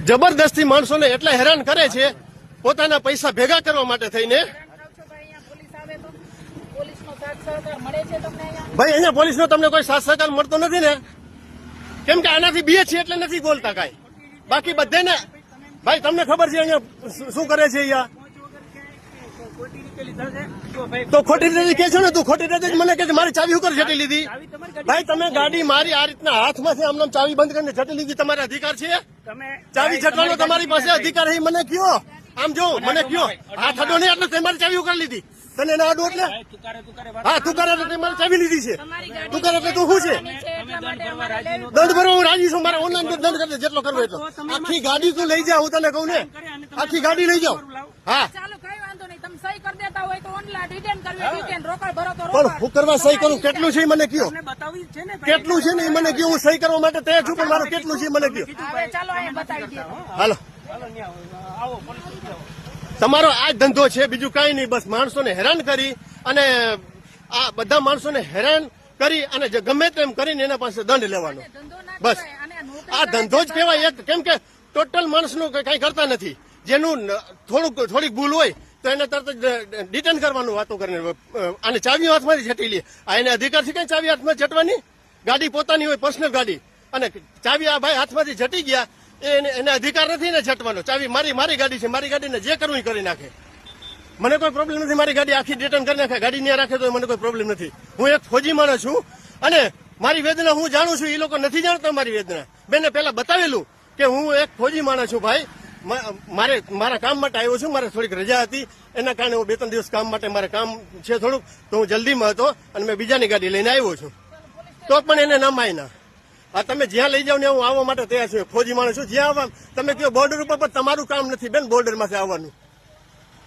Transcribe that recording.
જબરદસ્તી માણસોને એટલા હેરાન કરે છે પોતાના પૈસા ભેગા કરવા માટે થઈને। ભાઈ અહીંયા પોલીસનો તમને કોઈ સાથ સહકાર મળતો નથી ને, કેમ કે આનાથી બીએ છે એટલે નથી બોલતા કાંઈ, બાકી બધાને ભાઈ તમને ખબર છે અહીંયા શું કરે છે અહીંયા। તો ખોટી રીતે કે છો ને, તું ખોટી રીતે મને કે મારી ચાવી ઉપર જટી લીધી। ભાઈ તમે ગાડી મારી આ રીતના હાથમાંથી આમ ચાવી બંધ કરીને જટી લીધી, તમારા અધિકાર છે? ચાવી જટવાનો તમારી પાસે અધિકાર છે મને કયો? આમ જો મને કયો, હાથ અડો નહીં એટલે તમારી ચાવી ઉકાળી લીધી, તને ના અડો એટલે હા તું કરે એટલે મારી ચાવી લીધી છે, તું કરે એટલે તું શું છે? દંડ ભરવા હું રાજી છું, મારે ઓનલાઈન દંડ કરે જેટલો કરવો એટલો। આખી ગાડી તું લઈ જા, હું તને કહું ને આખી ગાડી લઈ જાઉં। હા પણ હું કરવા સહી કરું, કેટલું છે મને કયો, કેટલું છે ને એ મને કયો, હું સહી કરવા માટે તૈયાર છું, પણ મારું કેટલું છે મને કયો। હાલો તમારો આ ધંધો છે, બીજું કઈ નહીં, બસ માણસોને હેરાન કરી અને આ બધા માણસોને હેરાન કરી અને ગમે તેમ કરીને એના પાસે દંડ લેવાનો, બસ આ ધંધો જ કહેવાય એક। કેમ કે ટોટલ માણસનું કઈ કરતા નથી, જેનું થોડીક ભૂલ હોય તો એને તરત જ ડિટેન કરવાનું વાતો કરીને, અને ચાવીઓ હાથમાંથી ઝટી લે, આ એને અધિકાર છે કઈ ચાવી હાથમાં ઝટવાની? ગાડી પોતાની હોય, પર્સનલ ગાડી, અને ચાવી આ ભાઈ હાથમાંથી ઝટી ગયા, એને અધિકાર નથી ને ઝટવાનો। ચાવી મારી ગાડી છે, મારી ગાડીને જે કરવું એ કરી નાખે, મને કોઈ પ્રોબ્લેમ નથી, મારી ગાડી આખી રિટર્ન કરી નાખે, ગાડી ત્યાં રાખે તો મને કોઈ પ્રોબ્લેમ નથી। હું એક ફોજી માણસ છું અને મારી વેદના હું જાણું છું, એ લોકો નથી જાણતા મારી વેદના। બેને પેલા બતાવેલું કે હું એક ફોજી માણસ છું ભાઈ, મારા કામ માટે આવ્યો છું, મારે થોડીક રજા હતી એના કારણે હું 2-3 દિવસ કામ માટે મારે કામ છે થોડુંક, તો હું જલ્દીમાં હતો અને મેં બીજાની ગાડી લઈને આવ્યો છું, તો પણ એને ના માયના। આ તમે જ્યાં લઈ જાવ ને હું આવવા માટે તૈયાર છું, ફોજી માણસ છું, જ્યાં આવવા તમે કહો બોર્ડર ઉપર તમારું કામ નથી બેન બોર્ડર માંથી આવવાનું।